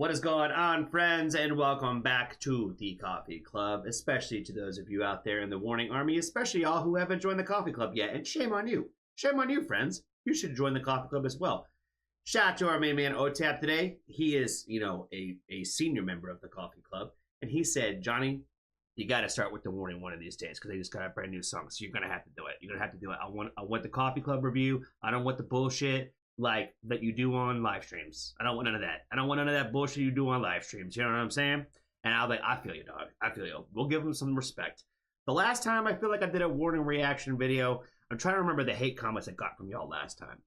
What is going on, friends, and welcome back to the Coffee Club, especially to those of you out there in the Warning Army, especially y'all who haven't joined the Coffee Club yet, and shame on you. Shame on you, friends. You should join the Coffee Club as well. Shout out to our main man, OTAP, today. He is, a senior member of the Coffee Club, and he said, Johnny, you got to start with the Warning one of these days, because they just got a brand new song, so you're going to have to do it. You're going to have to do it. I want the Coffee Club review. I don't want the bullshit that you do on live streams. I don't want none of that. I don't want none of that bullshit you do on live streams. You know what I'm saying? And I'll be, I feel you, dog. I feel you. We'll give them some respect. The last time I feel like I did a Warning reaction video, I'm trying to remember the hate comments I got from y'all last time.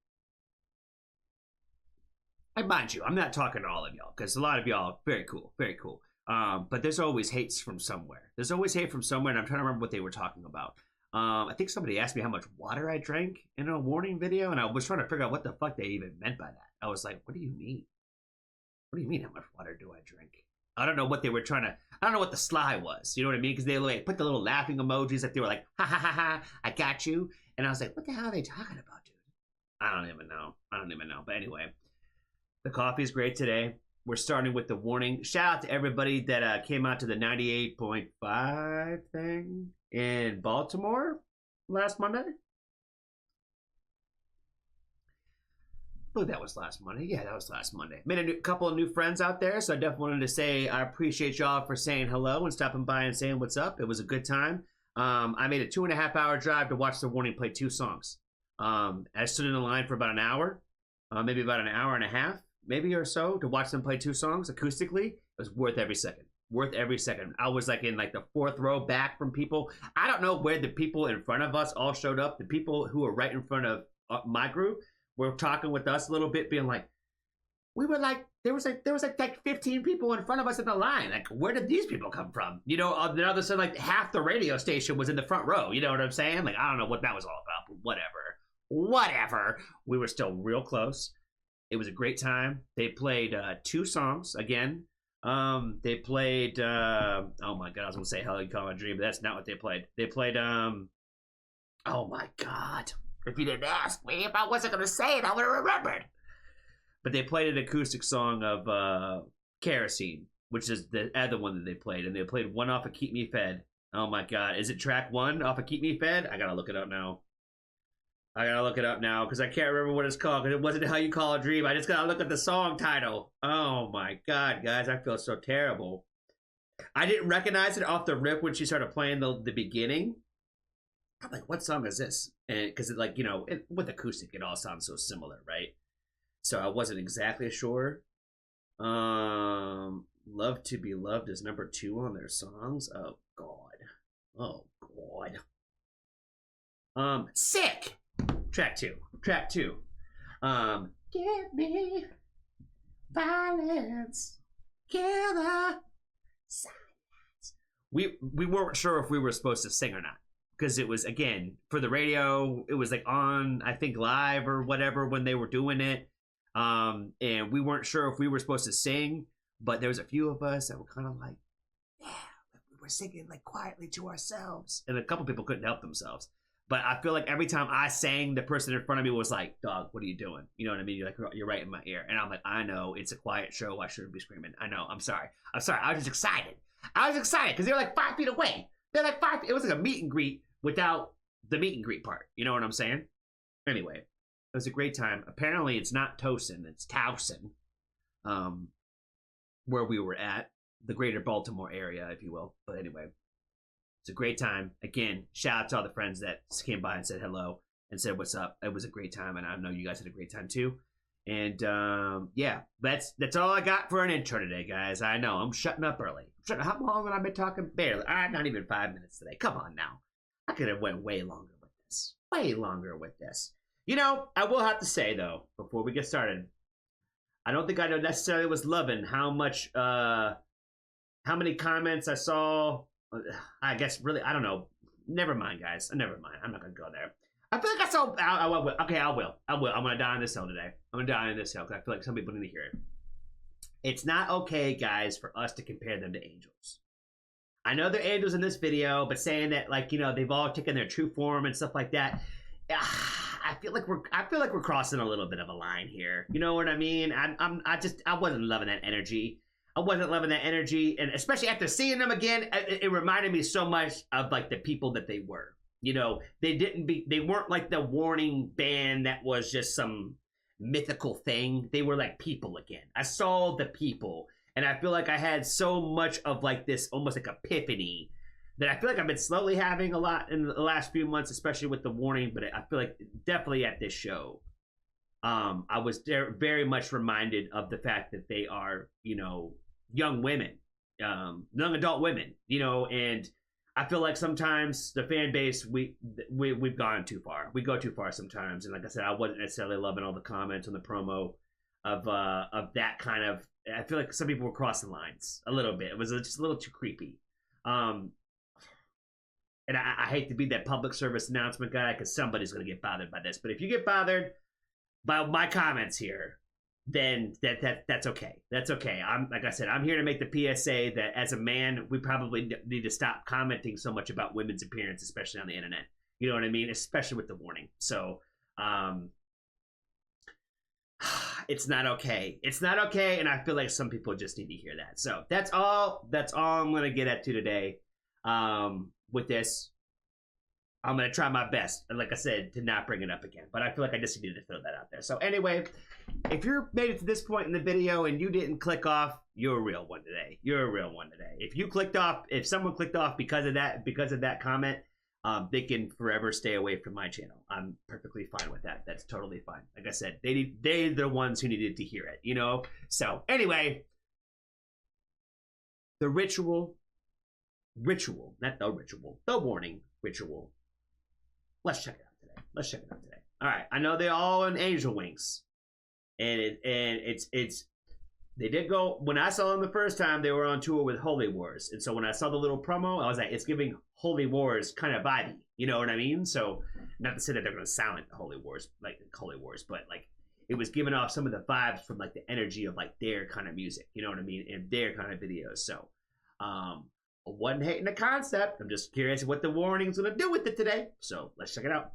And mind you, I'm not talking to all of y'all, because a lot of y'all, very cool, very cool. But there's always hates from somewhere. There's always hate from somewhere, and I'm trying to remember what they were talking about. I think somebody asked me how much water I drank in a Warning video, and I was trying to figure out what the fuck they even meant by that. I was like, what do you mean? What do you mean, how much water do I drink? I don't know what they were trying to, I don't know what the sly was, you know what I mean? Because they like put the little laughing emojis, like they were like, ha ha ha ha, I got you. And I was like, what the hell are they talking about, dude? I don't even know. But anyway, the coffee is great today. We're starting with the Warning. Shout out to everybody that came out to the 98.5 thing in Baltimore last Monday. Oh, that was last Monday. Yeah, that was last Monday. Made a couple of new friends out there, so I definitely wanted to say I appreciate y'all for saying hello and stopping by and saying what's up. It was a good time. I made a 2.5-hour drive to watch the Warning play 2 songs. I stood in the line for about an hour, maybe about an hour and a half, maybe or so, to watch them play 2 songs acoustically. It was worth every second. Worth every second. I was like in like the 4th row back from people. I don't know where the people in front of us all showed up. The people who were right in front of my group were talking with us a little bit, being like, we were like, there was like 15 people in front of us in the line. Like, where did these people come from? You know, then all of a sudden, like half the radio station was in the front row. You know what I'm saying? Like, I don't know what that was all about, but whatever. We were still real close. It was a great time. They played 2 songs again. They played oh my god, I was gonna say Hell You Call My Dream, but that's not what they played. They played oh my god, if you didn't ask me, if I wasn't gonna say it, I would have remembered. But they played an acoustic song of Kerosene, which is the other one that they played, and they played one off of Keep Me Fed. Oh my god, is it track 1 off of Keep Me Fed? I gotta look it up now. Because I can't remember what it's called, because it wasn't How You Call a Dream. I just gotta look at the song title. Oh my god, guys, I feel so terrible. I didn't recognize it off the rip when she started playing the beginning. I'm like, what song is this? And because it, like, with acoustic, it all sounds so similar, right? So I wasn't exactly sure. Love to Be Loved is number 2 on their songs. Oh god. Sick. Track 2. Give me violence, kill the silence. We weren't sure if we were supposed to sing or not, because it was, again, for the radio, it was like on, I think, live or whatever when they were doing it, and we weren't sure if we were supposed to sing, but there was a few of us that were kind of like, yeah, we were singing like quietly to ourselves, and a couple people couldn't help themselves. But I feel like every time I sang, the person in front of me was like, dog, what are you doing? You know what I mean? You're right in my ear. And I'm like, I know, it's a quiet show. I shouldn't be screaming. I know, I'm sorry. I was just excited. Because they were like 5 feet away. They're like 5 feet. It was like a meet and greet without the meet and greet part. You know what I'm saying? Anyway, it was a great time. Apparently, it's not Towson, it's Towson, where we were at, the greater Baltimore area, if you will. But anyway. It's a great time. Again, shout out to all the friends that came by and said hello and said what's up. It was a great time, and I know you guys had a great time too. And yeah, that's all I got for an intro today, guys. I know I'm shutting up early. How long have I been talking? Barely. Not even 5 minutes today. Come on now. I could have went way longer with this. You know, I will have to say though, before we get started, I don't think I necessarily was loving how many comments I saw. I guess really, I don't know. Never mind, guys. Never mind. I'm not gonna go there. I feel like I saw. I will. Okay, I will. I'm gonna die on this hill today. I'm gonna die on this hill because I feel like some people need to hear it. It's not okay, guys, for us to compare them to angels. I know they're angels in this video, but saying that, like, they've all taken their true form and stuff like that. I feel like we're crossing a little bit of a line here. You know what I mean? I wasn't loving that energy. I wasn't loving that energy, and especially after seeing them again, it reminded me so much of like the people that they were. You know, they weren't like the Warning band that was just some mythical thing. They were like people again. I saw the people, and I feel like I had so much of like this almost like epiphany that I feel like I've been slowly having a lot in the last few months, especially with the Warning. But I feel like definitely at this show, I was very much reminded of the fact that they are, you know, young women, young adult women, you know, and I feel like sometimes the fan base, we've gone too far. We go too far sometimes. And like I said, I wasn't necessarily loving all the comments on the promo of that kind of, I feel like some people were crossing lines a little bit. It was just a little too creepy. And I hate to be that public service announcement guy because somebody's going to get bothered by this. But if you get bothered by my comments here, then that's okay. That's okay. I'm like I said, I'm here to make the PSA that as a man, we probably need to stop commenting so much about women's appearance, especially on the internet. You know what I mean? Especially with the Warning. So, it's not okay. It's not okay, and I feel like some people just need to hear that. So that's all. That's all I'm gonna get at to today. With this, I'm going to try my best, and like I said, to not bring it up again. But I feel like I just needed to throw that out there. So anyway, if you're made it to this point in the video and you didn't click off, you're a real one today. You're a real one today. If you clicked off, if someone clicked off because of that comment, they can forever stay away from my channel. I'm perfectly fine with that. That's totally fine. Like I said, they're the ones who needed to hear it, you know? So anyway, the ritual, not the ritual, the Warning ritual. Let's check it out today. Let's check it out today. All right. I know they're all in angel wings, and it's they did go when I saw them the first time. They were on tour with Holy Wars, and so when I saw the little promo, I was like, it's giving Holy Wars kind of vibey. You know what I mean? So not to say that they're going to sound like the Holy Wars, but like it was giving off some of the vibes from like the energy of like their kind of music. You know what I mean? And their kind of videos. So, I wasn't hating the concept. I'm just curious what the Warning's gonna do with it today. So let's check it out.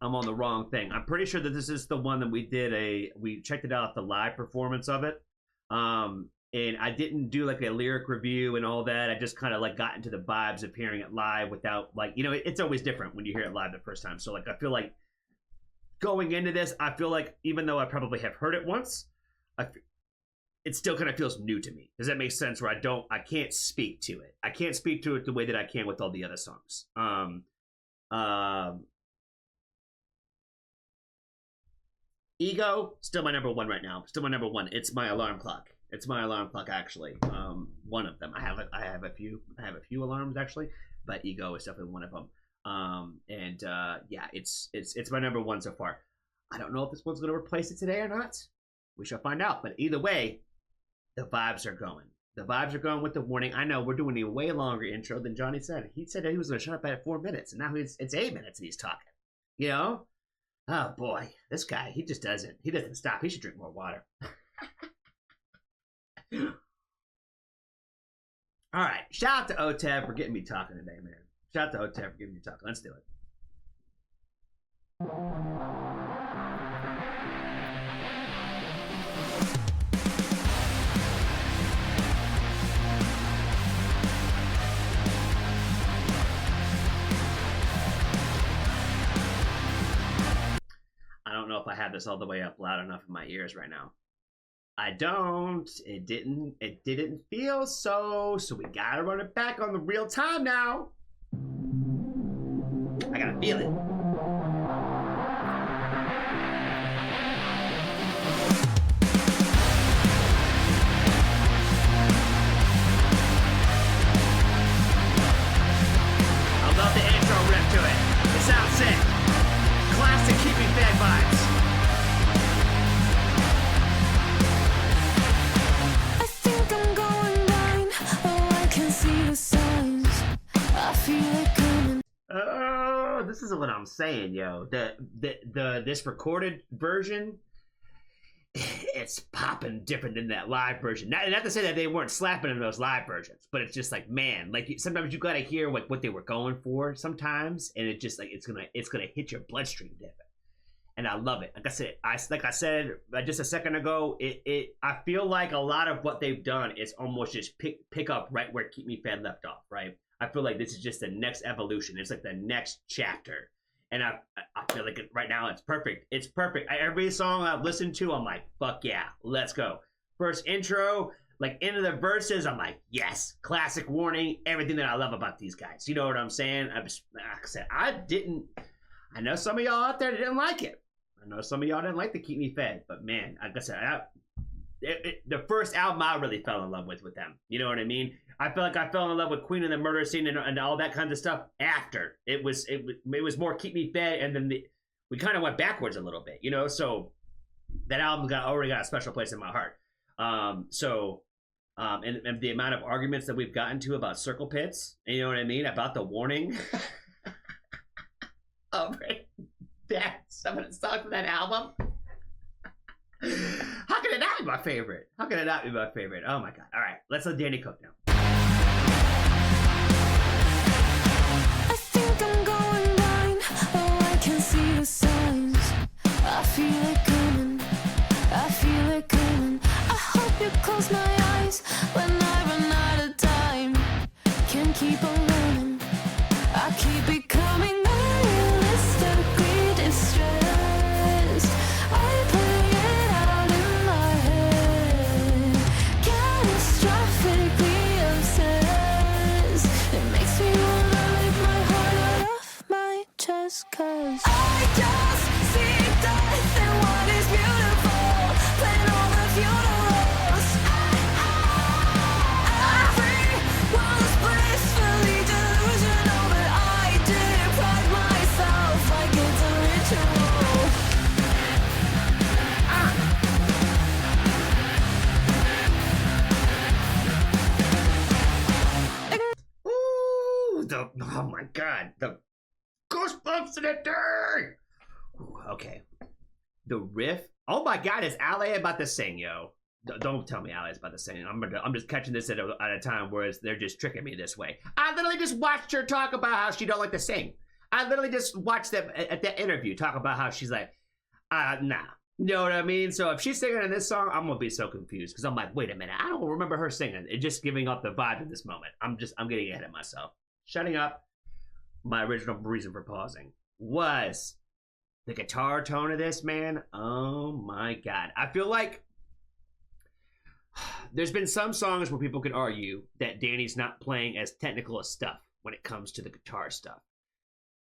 I'm on the wrong thing. I'm pretty sure that this is the one that we checked it out, the live performance of it. And I didn't do like a lyric review and all that. I just kind of like got into the vibes of hearing it live without like, you know, it's always different when you hear it live the first time. So like, I feel like going into this, I feel like even though I probably have heard it once, it still kind of feels new to me. Does that make sense? Where I can't speak to it. I can't speak to it the way that I can with all the other songs. Ego, still my number one right now. Still my number one. It's my alarm clock. It's my alarm clock actually. One of them. I have a few alarms actually, but Ego is definitely one of them. Yeah, it's my number one so far. I don't know if this one's gonna replace it today or not. We shall find out. But either way, the vibes are going. The vibes are going with the Warning. I know we're doing a way longer intro than Johnny said. He said that he was going to shut up at 4 minutes, and now it's 8 minutes and he's talking. You know? Oh boy, this guy, he doesn't stop. He should drink more water. All right, shout out to OTEV for getting me talking today, man. Shout out to OTEV for getting me talking. Let's do it. I don't know if I have this all the way up loud enough in my ears right now. I don't. It didn't feel so we gotta run it back on the real time now. I gotta feel it. I love the intro riff to it. It sounds sick. Classic keeping fan vibes. I think I'm going blind. Oh, I can see the signs. I feel it coming. Oh, this is what I'm saying, yo. This recorded version, it's popping different than that live version. Not to say that they weren't slapping in those live versions, but it's just like, man, like sometimes you gotta hear like what they were going for sometimes, and it just like it's gonna hit your bloodstream different. and I love it. Like I said just a second ago, I feel like a lot of what they've done is almost just pick up right where Keep Me Fed left off, right? I feel like this is just the next evolution. It's like the next chapter. And I feel like right now it's perfect. It's perfect. Every song I've listened to, I'm like, fuck yeah, let's go. First intro, like into the verses, I'm like, yes, classic Warning, everything that I love about these guys. You know what I'm saying? Like I said, I know some of y'all out there that didn't like it. I know some of y'all didn't like the Keep Me Fed, but man, like I said, the first album I really fell in love with them. You know what I mean? I feel like I fell in love with Queen and the Murder Scene and all that kind of stuff after. It was more Keep Me Fed, and then we kind of went backwards a little bit, you know? So that album already got a special place in my heart. And the amount of arguments that we've gotten to about circle pits, you know what I mean? About the Warning. Some of the songs from that album. How can it not be my favorite? How can it not be my favorite? Oh my god. All right, let's let Danny cook now. I think I'm going blind. Oh, I can see the signs. I feel it coming. I feel it coming. I hope you close my eyes when I run out of time. Can't keep on running. I keep becoming unrealistically distressed. I play it out in my head. Catastrophically obsessed. It makes me wanna rip my heart out of my chest. Cause I just see death in what is beautiful. Playing all the funerals. Everyone's blissfully delusional, but I deprive myself like it's a ritual. Ooh, oh my god, the goosebumps in the dirt. Okay, the riff. Oh my god, is Ale about to sing, yo? Don't tell me Ale's about to sing. I'm just catching this at a time where they're just tricking me this way. I literally just watched her talk about how she don't like to sing. I literally just watched them at that interview talk about how she's like, nah. You know what I mean? So if she's singing in this song, I'm gonna be so confused because I'm like, wait a minute, I don't remember her singing. It's just giving up the vibe in this moment. I'm getting ahead of myself. Shutting up. My original reason for pausing was the guitar tone of this, man. Oh my god. I feel like there's been some songs where people could argue that Danny's not playing as technical as stuff when it comes to the guitar stuff.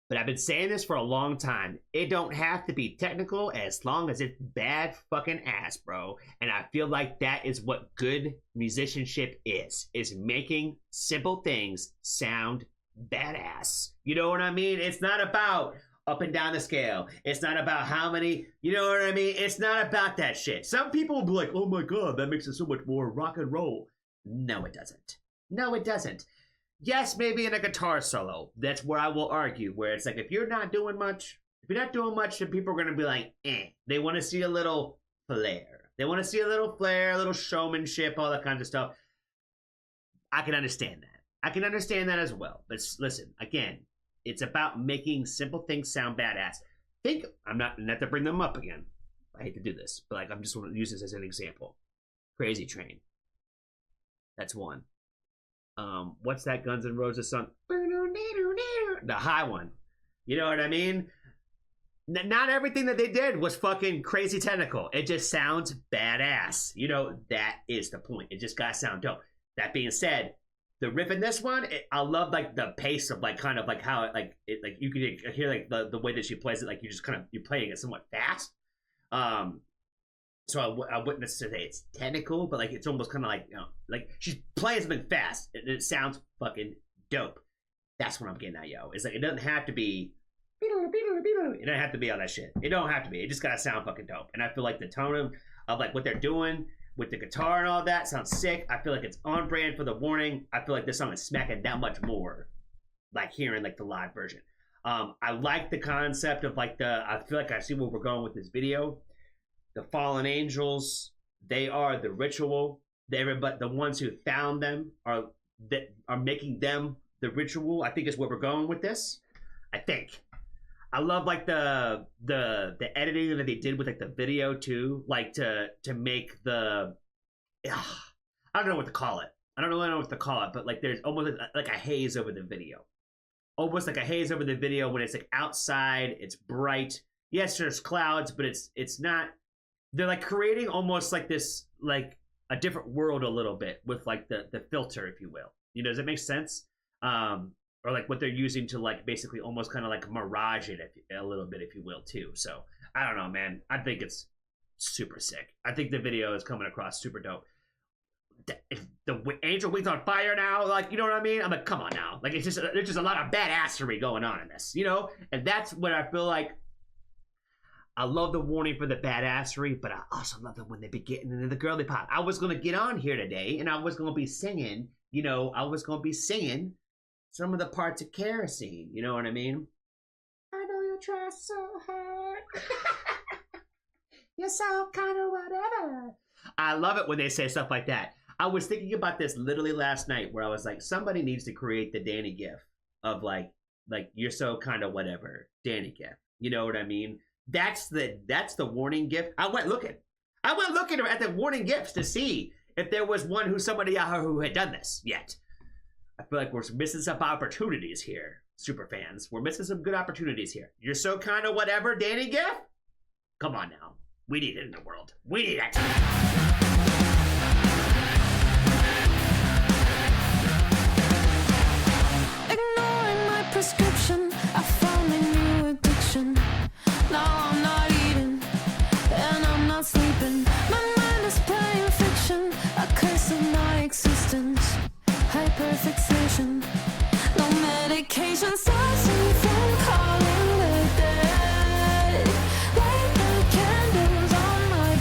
But I've been saying this for a long time. It don't have to be technical as long as it's bad fucking ass, bro. And I feel like that is what good musicianship is making simple things sound badass. You know what I mean? It's not about up and down the scale. It's not about how many, you know what I mean? It's not about that shit. Some people will be like, oh my god, that makes it so much more rock and roll. No, it doesn't. No, it doesn't. Yes, maybe in a guitar solo. That's where I will argue, where it's like, if you're not doing much, then people are going to be like, eh. They want to see a little flair. They want to see a little flair, a little showmanship, all that kind of stuff. I can understand that. I can understand that as well. But listen, again, it's about making simple things sound badass. I'm not to bring them up again. I hate to do this, but like I'm just want to use this as an example. Crazy Train. That's one. What's that Guns N' Roses song? The high one. You know what I mean? Not everything that they did was fucking crazy technical. It just sounds badass. You know, that is the point. It just gotta sound dope. That being said, the riff in this one, I love like the pace of like kind of like how it you can hear like the way that she plays it, like you're playing it somewhat fast. So I wouldn't necessarily say it's technical, but like it's almost kind of like, you know, like she's playing something fast. It sounds fucking dope. That's what I'm getting at, yo. It's like it doesn't have to be. It doesn't have to be all that shit. It don't have to be. It just gotta sound fucking dope. And I feel like the tone of like what they're doing with the guitar and all that sounds sick. I feel like it's on brand for the Warning. I feel like this song is smacking that much more, like hearing like the live version. I like the concept of like I feel like I see where we're going with this video. The fallen angels, they are the ritual. But the ones who found them are making them the ritual. I think is where we're going with this. I think. I love like the editing that they did with like the video too, like to make the I don't know what to call it. I don't really know what to call it, but like there's almost like a haze over the video. Almost like a haze over the video when it's like outside, it's bright. Yes, there's clouds, but it's not. They're like creating almost like this, like a different world a little bit with like the filter, if you will. You know, does that make sense? Or like what they're using to like basically almost kind of like mirage it a little bit, if you will, too. So I don't know, man. I think it's super sick. I think the video is coming across super dope. If the angel wings on fire now, like, you know what I mean? I'm like, come on now. Like, it's just there's just a lot of badassery going on in this, you know? And that's what I feel like. I love the warning for the badassery, but I also love it when they be getting into the girly pop. I was gonna get on here today, and I was gonna be singing. You know, I was gonna be singing some of the parts of Kerosene. You know what I mean? I know you try so hard. You're so kind of whatever. I love it when they say stuff like that. I was thinking about this literally last night, where I was like, somebody needs to create the Danny gif of like you're so kind of whatever, Danny gif. You know what I mean? That's the warning gif. I went looking at the warning gifs to see if there was one somebody out here who had done this yet. I feel like we're missing some opportunities here, super fans. We're missing some good opportunities here. You're so kind of whatever, Danny gif. Come on now, we need it in the world. We need it. Ignoring my prescription, I found a new addiction. Now I'm not eating, and I'm not sleeping. My mind is playing fiction, a curse of my existence. Hyperfixation, no medication stops me from calling the dead. Light the candles on my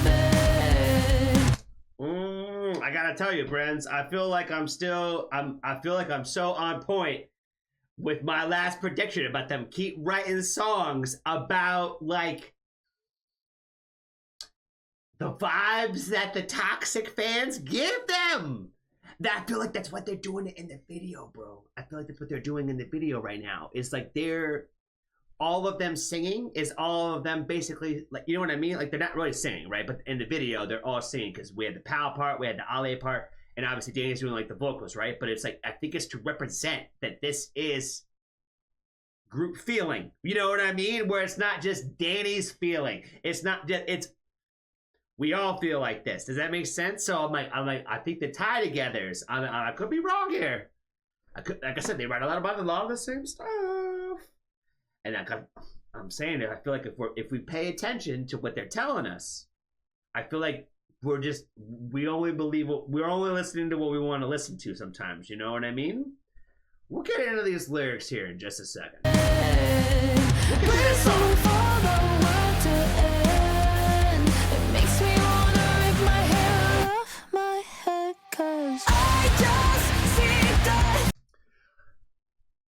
bed. I gotta tell you, friends, I feel like I'm so on point with my last prediction about them keep writing songs about like the vibes that the toxic fans give them. I feel like that's what they're doing in the video, bro. I feel like that's what they're doing in the video right now. It's like all of them singing is all of them basically, like, you know what I mean? Like, they're not really singing, right? But in the video, they're all singing because we had the Pal part, we had the Ale part, and obviously Danny's doing like the vocals, right? But it's like, I think it's to represent that this is group feeling. You know what I mean? Where it's not just Danny's feeling. It's not just, it's, we all feel like this. Does that make sense? So I'm like, I think the tie togethers. I could be wrong here. Like I said, they write a lot of the same stuff. And like I'm saying it, I feel like if we pay attention to what they're telling us, I feel like we're only listening to what we want to listen to sometimes. You know what I mean? We'll get into these lyrics here in just a second. We'll get to this song.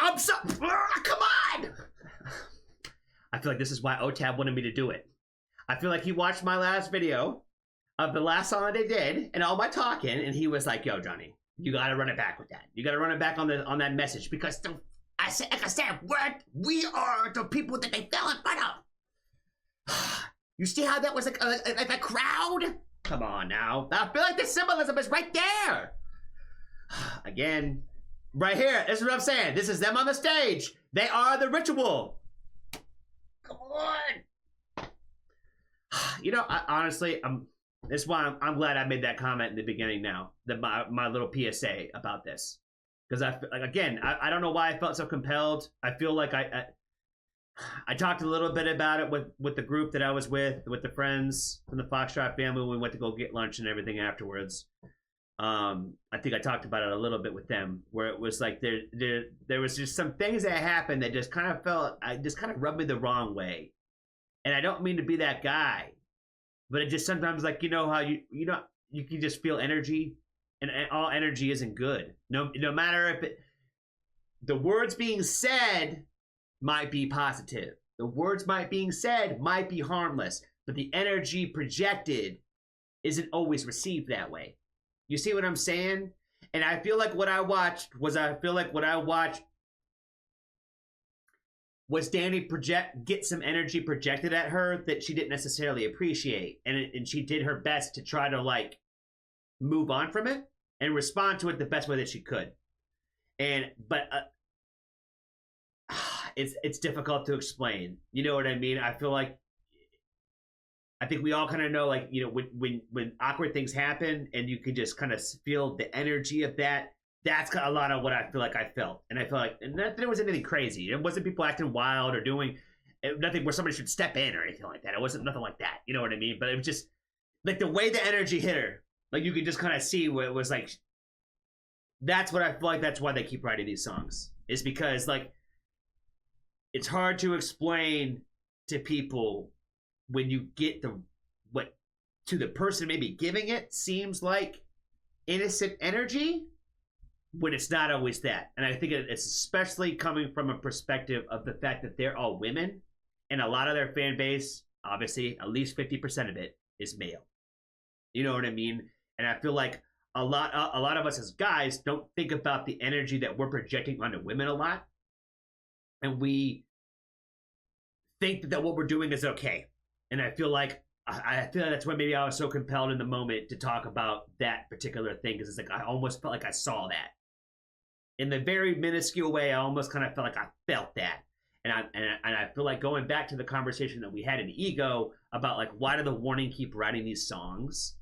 I'm so come on. I feel like this is why OTAB wanted me to do it. I feel like he watched my last video of the last song that they did and all my talking, and he was like, "Yo, Johnny, you gotta run it back with that. You gotta run it back on that message because I said, we are the people that they fell in front of." You see how that was like a crowd? Come on now. I feel like the symbolism is right there. Again, right here. This is what I'm saying. This is them on the stage. They are the ritual. Come on. You know, honestly, this is why I'm glad I made that comment in the beginning now. My little PSA about this. Because I don't know why I felt so compelled. I feel like I talked a little bit about it with the group that I was with the friends from the Foxtrot family when we went to go get lunch and everything afterwards. I think I talked about it a little bit with them, where it was like there was just some things that happened that just kind of rubbed me the wrong way. And I don't mean to be that guy, but it just sometimes, like, you know how you can just feel energy, and all energy isn't good. No matter if the words being said might be positive. The words being said might be harmless, but the energy projected isn't always received that way. You see what I'm saying? And I feel like what I watched was Danny get some energy projected at her that she didn't necessarily appreciate, and she did her best to try to like move on from it and respond to it the best way that she could. But it's difficult to explain. You know what I mean? I feel like I think we all kind of know, like, you know, when awkward things happen and you can just kind of feel the energy of that. That's a lot of what I feel like I felt. And I feel like, and there wasn't anything crazy. It wasn't people acting wild or doing nothing where somebody should step in or anything like that. It wasn't nothing like that. You know what I mean? But it was just like the way the energy hit her, like you could just kind of see what it was like. That's what I feel like. That's why they keep writing these songs, is because like it's hard to explain to people when you get what to the person maybe giving it seems like innocent energy, when it's not always that. And I think it's especially coming from a perspective of the fact that they're all women, and a lot of their fan base, obviously at least 50% of it, is male. You know what I mean? And I feel like a lot of us as guys don't think about the energy that we're projecting onto women a lot, and we think that what we're doing is okay. And I feel like that's why maybe I was so compelled in the moment to talk about that particular thing, because it's like I almost felt like I saw that in the very minuscule way. I almost kind of felt like I felt that, and I feel like going back to the conversation that we had in Ego about like, why do the Warning keep writing these songs?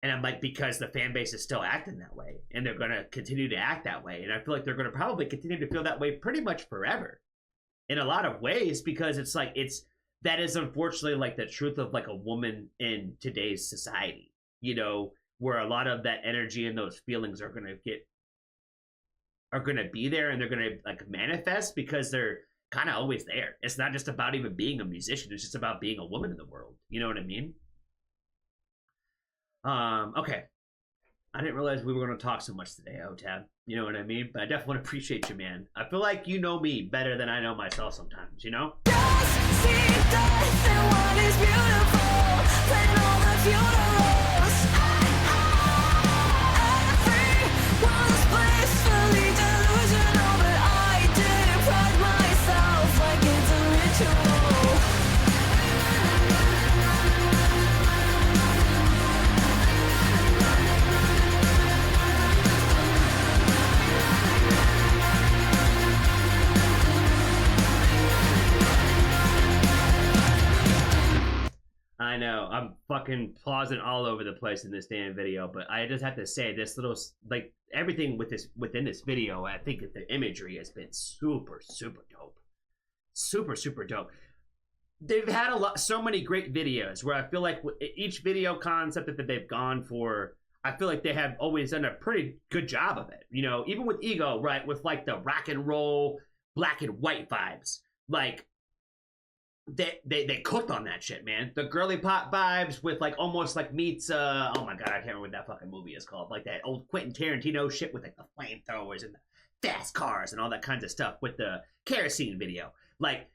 And I'm like, because the fan base is still acting that way, and they're going to continue to act that way, and I feel like they're going to probably continue to feel that way pretty much forever, in a lot of ways, because it's like that is unfortunately like the truth of like a woman in today's society, you know, where a lot of that energy and those feelings are going to be there, and they're going to like manifest because they're kind of always there. It's not just about even being a musician. It's just about being a woman in the world. You know what I mean? Okay. I didn't realize we were going to talk so much today, Tab. You know what I mean? But I definitely want to appreciate you, man. I feel like you know me better than I know myself sometimes, you know? Just see death and what is beautiful, then all the funerals. Everyone's blissfully delusional, but I did pride myself like it's a ritual. I know, I'm fucking pausing all over the place in this damn video, but I just have to say, this little, like, everything within this video, I think that the imagery has been super, super dope. Super, super dope. They've had so many great videos where I feel like each video concept that they've gone for, I feel like they have always done a pretty good job of it. You know, even with Ego, right, with like the rock and roll, black and white vibes, like, they cooked on that shit, man. The girly pop vibes with like almost like meets oh my god, I can't remember what that fucking movie is called. Like that old Quentin Tarantino shit with like the flamethrowers and the fast cars and all that kinds of stuff with the kerosene video. Like,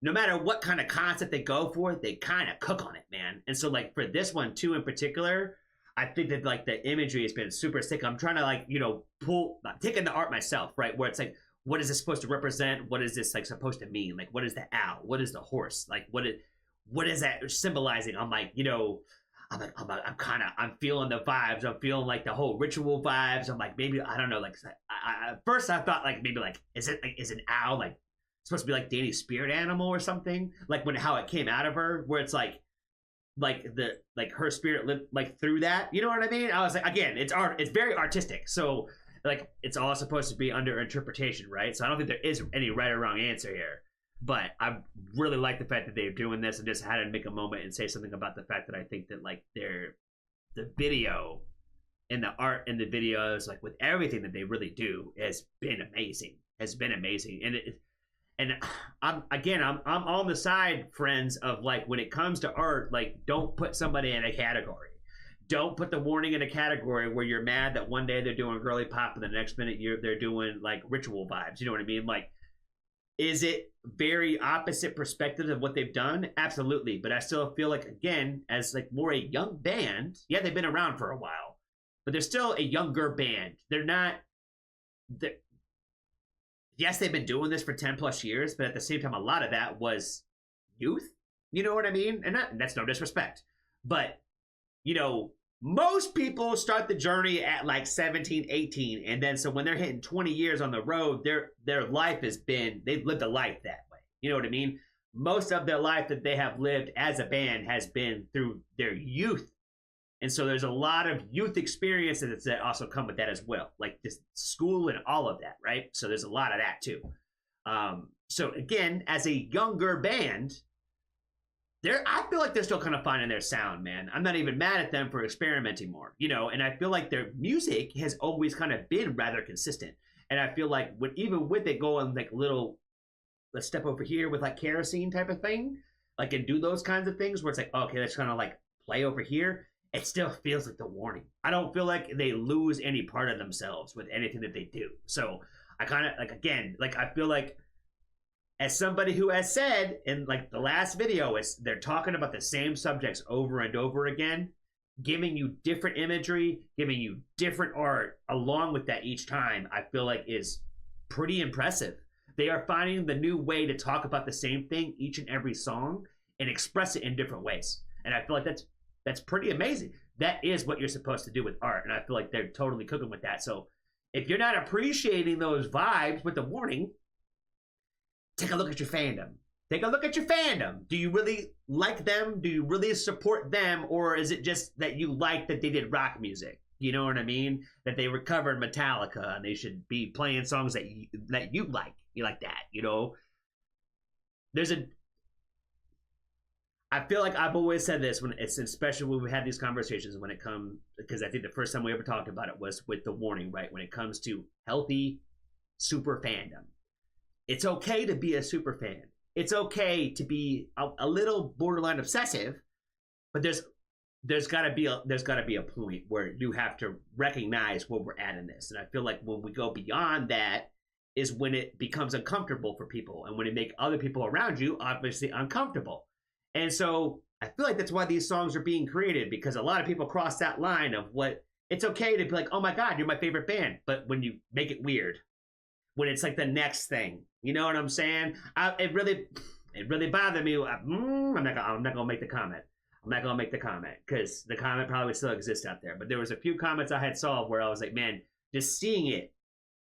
no matter what kind of concept they go for, they kind of cook on it, man. And so like for this one too in particular, I think that like the imagery has been super sick. I'm trying to like, you know, I'm taking the art myself, right? Where it's like, what is this supposed to represent? What is this like supposed to mean? Like, what is the owl? What is the horse? Like, what is that symbolizing? I'm like, you know, I'm feeling the vibes. I'm feeling like the whole ritual vibes. I'm like, maybe, I don't know. Like, at first I thought like, maybe like, is an owl like supposed to be like Danny's spirit animal or something? Like how it came out of her, where it's like her spirit lived like through that. You know what I mean? I was like, again, it's art. It's very artistic. So, like, it's all supposed to be under interpretation, right? So I don't think there is any right or wrong answer here. But I really like the fact that they're doing this, and just had to make a moment and say something about the fact that I think that, like, the video and the art in the videos, like, with everything that they really do, has been amazing. And I'm on the side, friends, of, like, when it comes to art, like, don't put somebody in a category. Don't put the Warning in a category where you're mad that one day they're doing girly pop and the next minute they're doing like ritual vibes. You know what I mean? Like, is it very opposite perspectives of what they've done? Absolutely. But I still feel like, again, as like more a young band, yeah, they've been around for a while, but they're still a younger band. They're not, yes, they've been doing this for 10 plus years, but at the same time, a lot of that was youth. You know what I mean? And that's no disrespect. But, you know, most people start the journey at like 17, 18. And then so when they're hitting 20 years on the road, their life has been, they've lived a life that way. You know what I mean? Most of their life that they have lived as a band has been through their youth. And so there's a lot of youth experiences that also come with that as well, like just school and all of that, right? So there's a lot of that too. So again, as a younger band, I feel like they're still kind of finding their sound, man. I'm not even mad at them for experimenting more, you know, and I feel like their music has always kind of been rather consistent. And I feel like even with it going like little, let's step over here with like kerosene type of thing, like and do those kinds of things where it's like, okay, let's kind of like play over here. It still feels like The Warning. I don't feel like they lose any part of themselves with anything that they do. So I kind of like, again, like I feel like as somebody who has said in like the last video, they're talking about the same subjects over and over again, giving you different imagery, giving you different art along with that each time, I feel like is pretty impressive. They are finding the new way to talk about the same thing each and every song and express it in different ways. And I feel like that's pretty amazing. That is what you're supposed to do with art. And I feel like they're totally cooking with that. So if you're not appreciating those vibes with The Warning, take a look at your fandom. Take a look at your fandom. Do you really like them? Do you really support them? Or is it just that you like that they did rock music? You know what I mean? That they recovered Metallica and they should be playing songs that you like. You like that, you know? I feel like I've always said this when it's especially when we had these conversations when it comes, because I think the first time we ever talked about it was with The Warning, right? When it comes to healthy super fandom. It's okay to be a super fan. It's okay to be a little borderline obsessive, but there's got to be a point where you have to recognize where we're at in this. And I feel like when we go beyond that is when it becomes uncomfortable for people and when it makes other people around you obviously uncomfortable. And so I feel like that's why these songs are being created, because a lot of people cross that line of what it's okay to be like, oh my God, you're my favorite band. But when you make it weird, when it's like the next thing, you know what I'm saying? It really bothered me. I'm not gonna make the comment. I'm not gonna make the comment because the comment probably still exists out there. But there was a few comments I had saw where I was like, man, just seeing it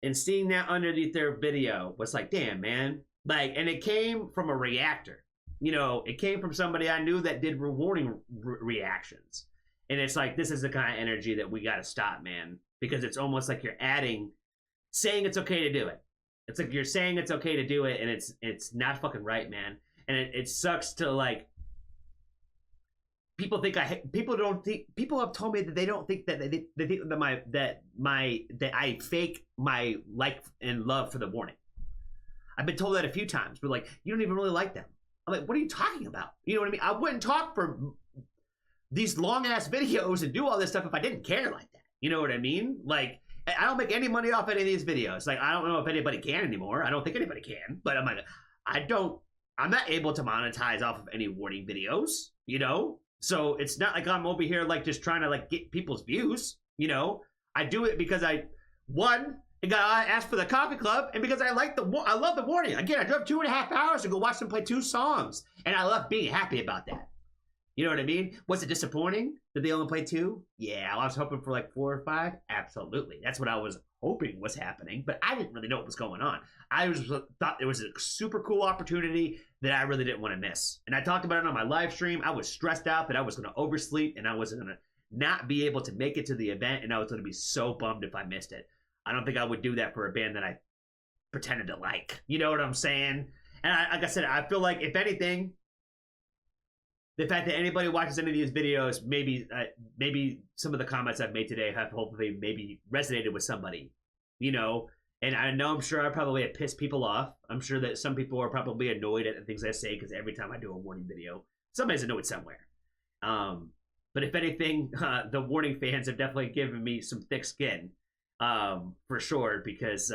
and seeing that underneath their video was like, damn, man. Like, and it came from a reactor. You know, it came from somebody I knew that did rewarding reactions. And it's like, this is the kind of energy that we got to stop, man. Because it's almost like you're saying it's okay to do it. It's like you're saying it's okay to do it, and it's not fucking right, man. And it sucks to like, people have told me that they don't think that they think that I fake my like and love for The Warning. I've been told that a few times. But like, you don't even really like them. I'm like, what are you talking about? You know what I mean? I wouldn't talk for these long ass videos and do all this stuff if I didn't care like that. You know what I mean? Like, I don't make any money off any of these videos. Like, I don't know if anybody can anymore. I don't think anybody can. But I'm like, I'm not able to monetize off of any Warning videos, you know? So it's not like I'm over here like just trying to like get people's views, you know? I do it because I asked for the coffee club, and because I love The Warning. Again, I drove 2.5 hours to go watch them play 2 songs, and I love being happy about that. You know what I mean? Was it disappointing that they only played 2? Yeah, I was hoping for like 4 or 5. Absolutely, that's what I was hoping was happening, but I didn't really know what was going on. I thought it was a super cool opportunity that I really didn't want to miss, and I talked about it on my live stream. I was stressed out that I was going to oversleep, and I was going to not be able to make it to the event, and I was going to be so bummed if I missed it. I don't think I would do that for a band that I pretended to like. You know what I'm saying? And like I said, I feel like, if anything, the fact that anybody watches any of these videos, maybe some of the comments I've made today have hopefully maybe resonated with somebody, you know? And I know I'm sure I probably have pissed people off. I'm sure that some people are probably annoyed at the things I say, because every time I do a Warning video, somebody's annoyed somewhere. But if anything, the Warning fans have definitely given me some thick skin. For sure, because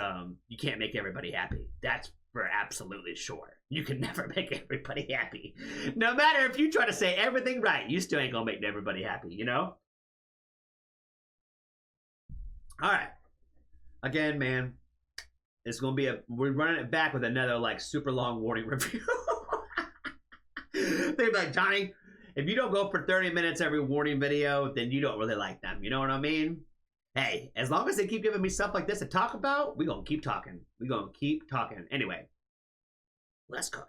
you can't make everybody happy. That's for absolutely sure. You can never make everybody happy. No matter if you try to say everything right, you still ain't gonna make everybody happy, you know? All right. Again, man, we're running it back with another like super long warning review. They're like, Johnny, if you don't go for 30 minutes every warning video, then you don't really like them. You know what I mean? Hey, as long as they keep giving me stuff like this to talk about, we're going to keep talking. We're going to keep talking. Anyway, let's go.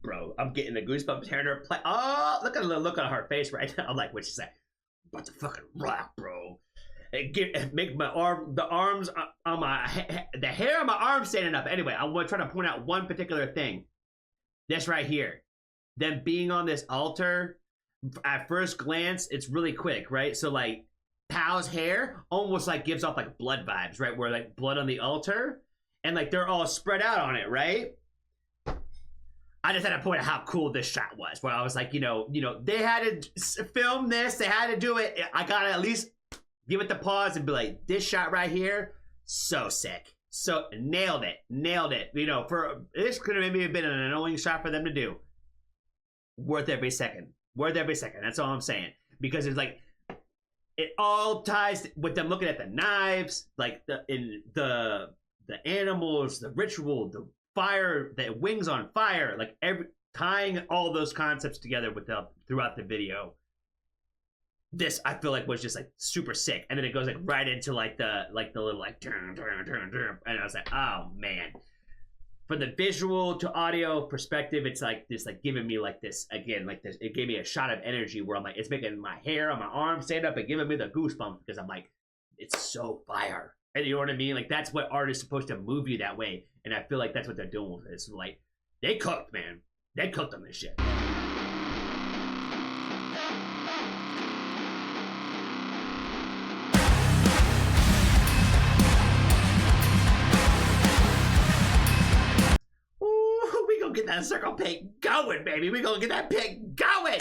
Bro, I'm getting the goosebumps hearing her play. Oh, look at the look on her face right now. I'm like, what she say? About to fucking rock, bro. Make my arm, the arms on the hair on my arm standing up. Anyway, I want to try to point out one particular thing. This right here, them being on this altar. At first glance, it's really quick, right? So like, Pal's hair almost like gives off like blood vibes, right? Where like blood on the altar, and like they're all spread out on it, right? I just had to point out how cool this shot was. Where I was like, you know, they had to film this, they had to do it. I gotta at least give it the pause and be like, this shot right here, so sick, so nailed it. You know, for this could have maybe been an annoying shot for them to do. Worth every second. That's all I'm saying, because it's like it all ties with them looking at the knives, like the animals, the ritual, the fire, the wings on fire, like tying all those concepts together throughout the video. This I feel like was just like super sick, and then it goes like right into like the little like turn, and I was like, oh man. From the visual to audio perspective, it's like this, like giving me like this again, like this. It gave me a shot of energy where I'm like, it's making my hair on my arm stand up and giving me the goosebumps because I'm like, it's so fire. And you know what I mean? Like that's what art is supposed to move you that way. And I feel like that's what they're doing with it. It's like they cooked, man. They cooked on this shit. Ooh, we gonna get that circle pig going, baby. We gonna get that pig going.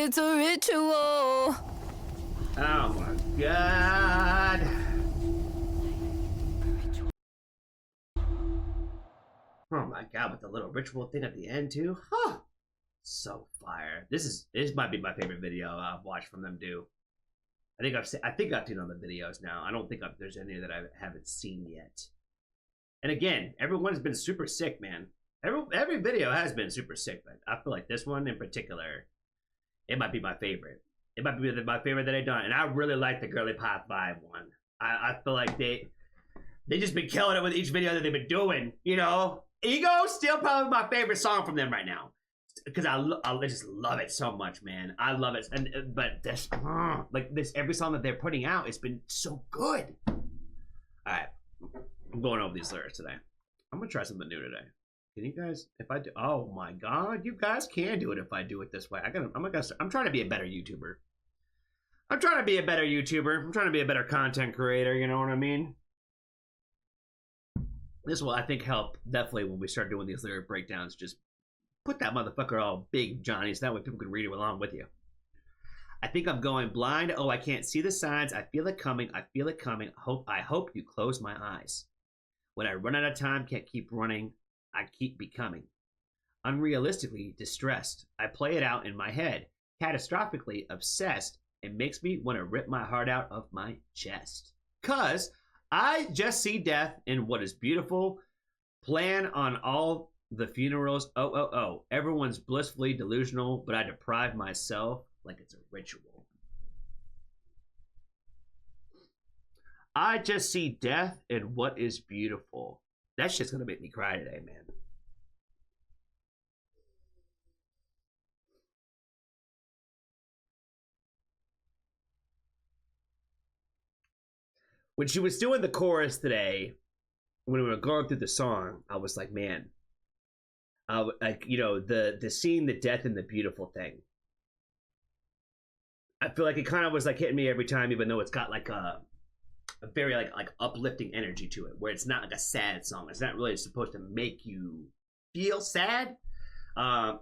It's a ritual. Oh my god. Oh my god, with the little ritual thing at the end too. Huh. So fire. This might be my favorite video I've watched from them do. I think I've seen on the videos now. I don't think there's any that I haven't seen yet. And again, everyone's been super sick, man. Every video has been super sick, but I feel like this one in particular, it might be my favorite. It might be my favorite that I've done. And I really like the Girly Pop Vibe one. I feel like they just been killing it with each video that they've been doing. You know, Ego still probably my favorite song from them right now, because I just love it so much, man. I love it. But this every song that they're putting out, it's been so good. All right, I'm going over these lyrics today. I'm gonna try something new today. Can you guys, if I do, oh my god, you guys can do it if I do it this way. I'm trying to be a better YouTuber. I'm trying to be a better YouTuber. I'm trying to be a better content creator, you know what I mean? This will, I think, help definitely when we start doing these lyric breakdowns. Just put that motherfucker all big, Johnny, so that way people can read it along with you. I think I'm going blind. Oh, I can't see the signs. I feel it coming. I feel it coming. I hope you close my eyes. When I run out of time, can't keep running. I keep becoming unrealistically distressed. I play it out in my head, catastrophically obsessed. It makes me want to rip my heart out of my chest. 'Cause I just see death in what is beautiful, Plan on all the funerals. Oh, oh, oh. Everyone's blissfully delusional, but I deprive myself like it's a ritual. I just see death and what is beautiful. That shit's gonna make me cry today, man. When she was doing the chorus today, when we were going through the song, I was like, man, like, you know, the seeing the death and the beautiful thing. I feel like it kind of was like hitting me every time, even though it's got like a very like uplifting energy to it, where it's not like a sad song. It's not really supposed to make you feel sad.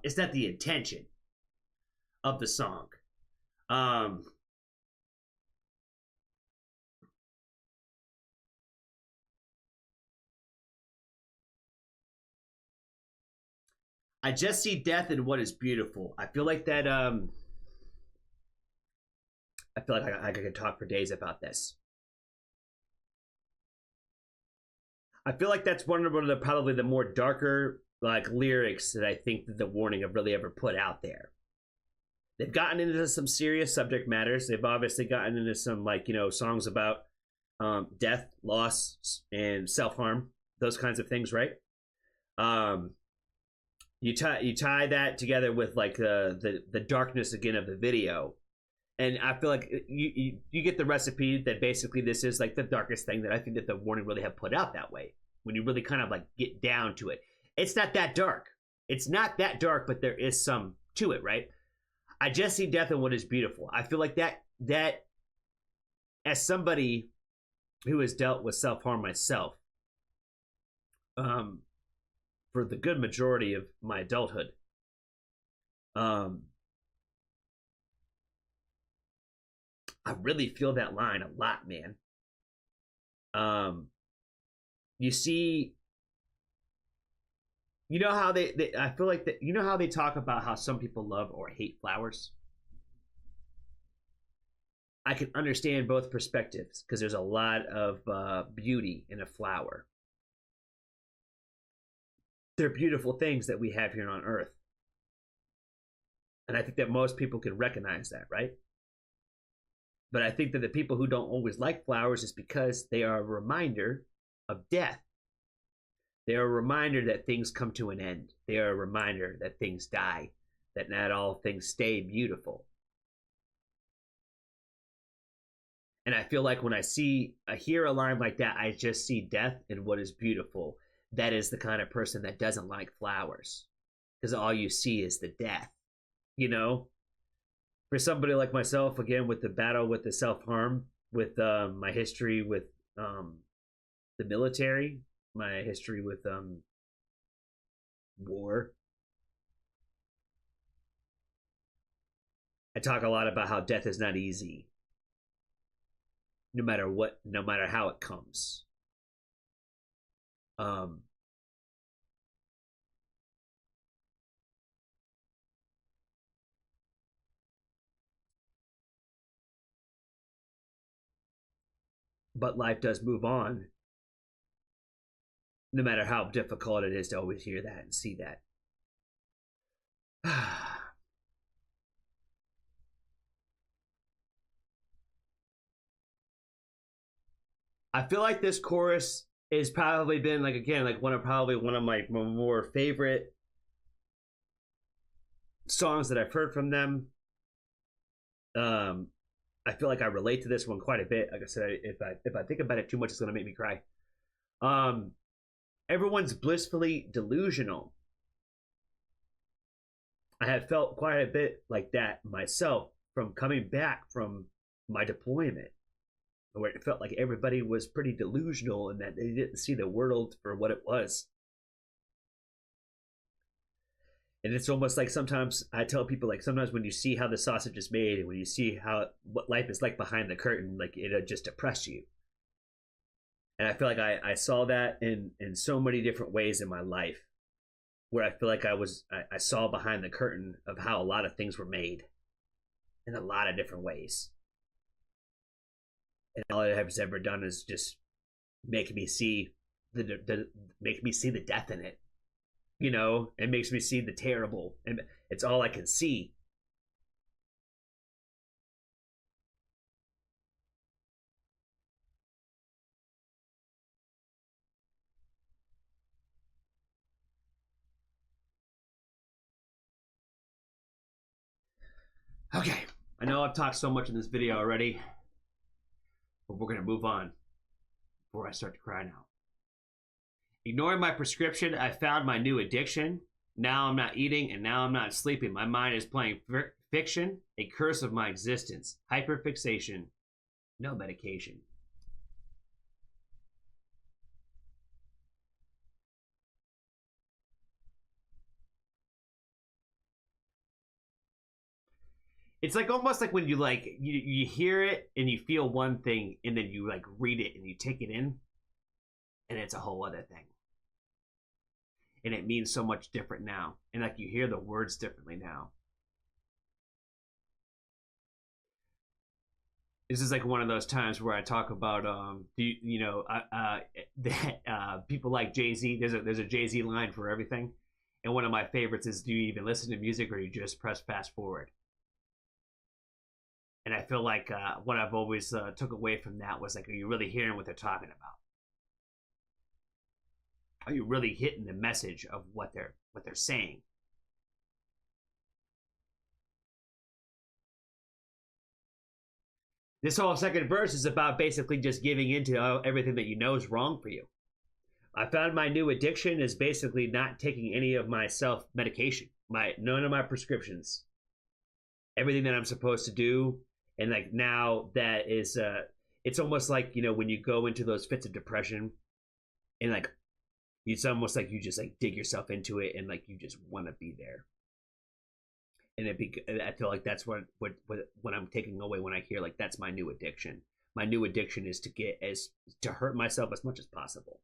It's not the intention of the song. I just see death and what is beautiful. I feel like that. I feel like I could talk for days about this. I feel like that's one of the probably the more darker like lyrics that I think that the Warning have really ever put out there. They've gotten into some serious subject matters. They've obviously gotten into some like, you know, songs about death, loss, and self-harm, those kinds of things, right? You tie that together with like the darkness again of the video, and I feel like you get the recipe that basically this is like the darkest thing that I think that the Warning really have put out that way. When you really kind of like get down to it, it's not that dark. It's not that dark, but there is some to it, right? I just see death and what is beautiful. I feel like that as somebody who has dealt with self-harm myself, for the good majority of my adulthood, I really feel that line a lot, man. You see, you know how they I feel like that, you know how they talk about how some people love or hate flowers? I can understand both perspectives because there's a lot of beauty in a flower. They're beautiful things that we have here on Earth. And I think that most people can recognize that, right? But I think that the people who don't always like flowers is because they are a reminder of death. They are a reminder that things come to an end. They are a reminder that things die, that not all things stay beautiful. And I feel like when I hear a line like that, I just see death and what is beautiful. That is the kind of person that doesn't like flowers, because all you see is the death, you know? For somebody like myself, again, with the battle with the self-harm, with my history with the military, my history with war, I talk a lot about how death is not easy, no matter what, no matter how it comes. But life does move on, no matter how difficult it is to always hear that and see that. I feel like this chorus has probably been like, again, like one of my more favorite songs that I've heard from them. I feel like I relate to this one quite a bit. Like I said, if I think about it too much, it's gonna make me cry. Everyone's blissfully delusional. I have felt quite a bit like that myself from coming back from my deployment, where it felt like everybody was pretty delusional and that they didn't see the world for what it was. And it's almost like sometimes I tell people, like, sometimes when you see how the sausage is made and when you see what life is like behind the curtain, like, it'll just depress you. And I feel like I saw that in so many different ways in my life, where I feel like I saw behind the curtain of how a lot of things were made in a lot of different ways. And all it has ever done is just make me see the makes me see the death in it. You know, it makes me see the terrible, and it's all I can see. Okay, I know I've talked so much in this video already, but we're gonna move on before I start to cry now. Ignoring my prescription, I found my new addiction. Now I'm not eating and now I'm not sleeping. My mind is playing fiction, a curse of my existence. Hyperfixation, no medication. It's like almost like when you you hear it and you feel one thing and then you like read it and you take it in and it's a whole other thing. And it means so much different now. And like you hear the words differently now. This is like one of those times where I talk about people like Jay-Z. There's a Jay-Z line for everything. And one of my favorites is, do you even listen to music or you just press fast forward? And I feel like what I've always took away from that was like, are you really hearing what they're talking about? Are you really hitting the message of what they're saying? This whole second verse is about basically just giving into everything that you know is wrong for you. I found my new addiction is basically not taking any of my self-medication, none of my prescriptions, everything that I'm supposed to do. And like now that is, it's almost like, you know, when you go into those fits of depression and like, it's almost like you just like dig yourself into it and like you just want to be there. And I feel like that's what I'm taking away when I hear like that's my new addiction. My new addiction is to hurt myself as much as possible.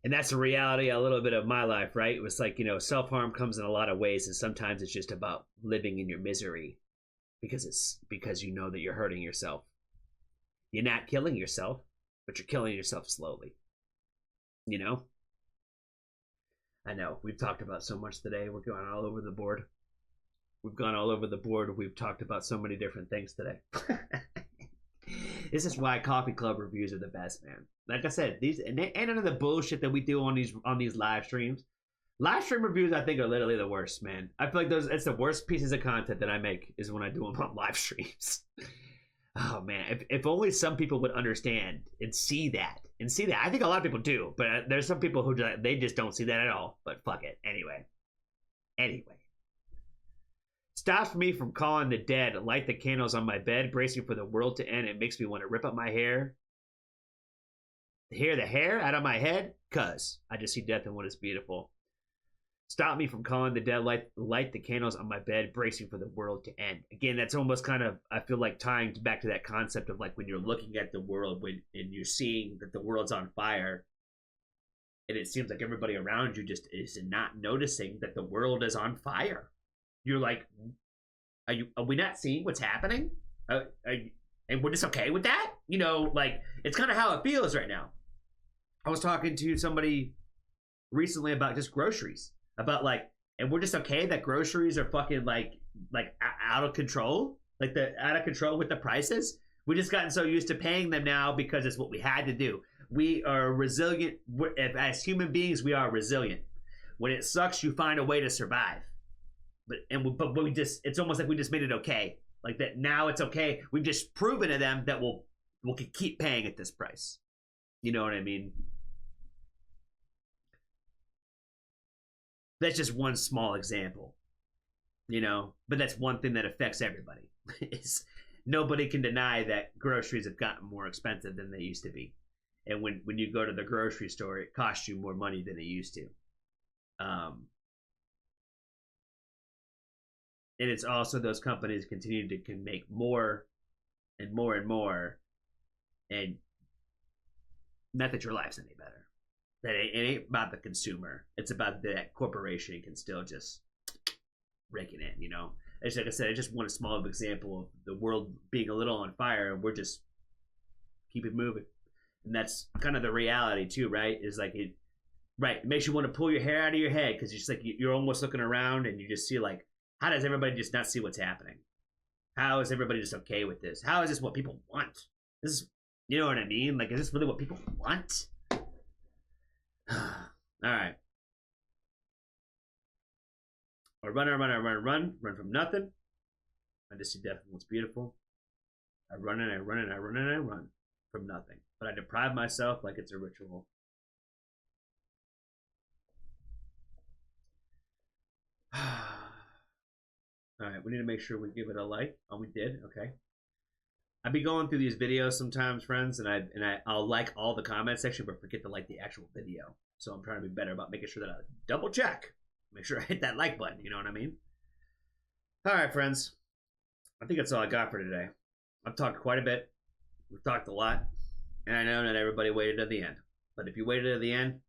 And that's the reality a little bit of my life, right? It was like, you know, self-harm comes in a lot of ways, and sometimes it's just about living in your misery because you know that you're hurting yourself. You're not killing yourself, but you're killing yourself slowly. You know? I know. We've talked about so much today. We're going all over the board. We've gone all over the board. We've talked about so many different things today. This is why coffee club reviews are the best, man. Like I said, these and none of the bullshit that we do on these live streams. Live stream reviews, I think, are literally the worst, man. I feel like it's the worst pieces of content that I make is when I do them on live streams. Oh man, if only some people would understand and see that. I think a lot of people do, but there's some people who they just don't see that at all. But fuck it, anyway. Stops me from calling the dead, light the candles on my bed, bracing for the world to end. It makes me want to rip up my hair. The hair out of my head, cuz I just see death in what is beautiful. Stop me from calling the dead, light the candles on my bed, bracing for the world to end. Again, that's almost kind of, I feel like tying back to that concept of like when you're looking at the world and you're seeing that the world's on fire, and it seems like everybody around you just is not noticing that the world is on fire. You're like, are we not seeing what's happening? And we're just okay with that? You know, like, it's kind of how it feels right now. I was talking to somebody recently about just groceries. About like, and we're just okay that groceries are fucking like out of control, like out of control with the prices. We just gotten so used to paying them now because it's what we had to do. We are resilient. As human beings, we are resilient. When it sucks, you find a way to survive. But we just, it's almost like we just made it okay. Like that now it's okay. We've just proven to them that we'll keep paying at this price. You know what I mean? That's just one small example, you know, but that's one thing that affects everybody. Is nobody can deny that groceries have gotten more expensive than they used to be. And when you go to the grocery store, it costs you more money than it used to. And it's also those companies continue to can make more and more and more. And not that your life's any better. That it ain't about the consumer. It's about that corporation can still just rake it in, you know? It's like I said, I just want a small example of the world being a little on fire, and we're just keep it moving. And that's kind of the reality too, right? Is like it makes you want to pull your hair out of your head because you're just like you're almost looking around and you just see like, how does everybody just not see what's happening? How is everybody just okay with this? How is this what people want? This is, you know what I mean? Like, is this really what people want? All right. I run from nothing. I just see death and what's beautiful. I run and I run and I run and I run from nothing. But I deprive myself like it's a ritual. All right, we need to make sure we give it a like. Oh, we did. Okay. I'd be going through these videos sometimes, friends, and I'll like all the comment section, but forget to like the actual video. So I'm trying to be better about making sure that I double check, make sure I hit that like button. You know what I mean? All right, friends. I think that's all I got for today. I've talked quite a bit. We've talked a lot, and I know not everybody waited to the end. But if you waited to the end,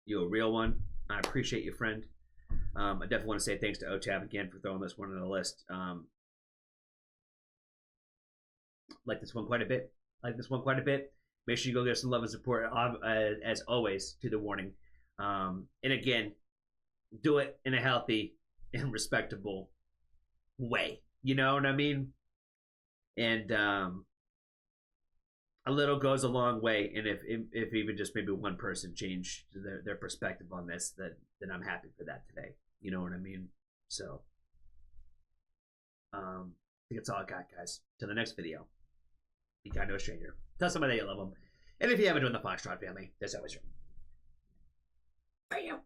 you're a real one. I appreciate you, friend. I definitely want to say thanks to OTAB again for throwing this one on the list. Like this one quite a bit. Make sure you go get some love and support, as always, to the warning. And again, do it in a healthy and respectable way. You know what I mean? And a little goes a long way. And if even just maybe one person changed their perspective on this, then I'm happy for that today. You know what I mean? So, I think that's all I got, guys. Till the next video. Be kind to a stranger. Tell somebody that you love them. And if you haven't joined the Foxtrot family, there's always room. Bam.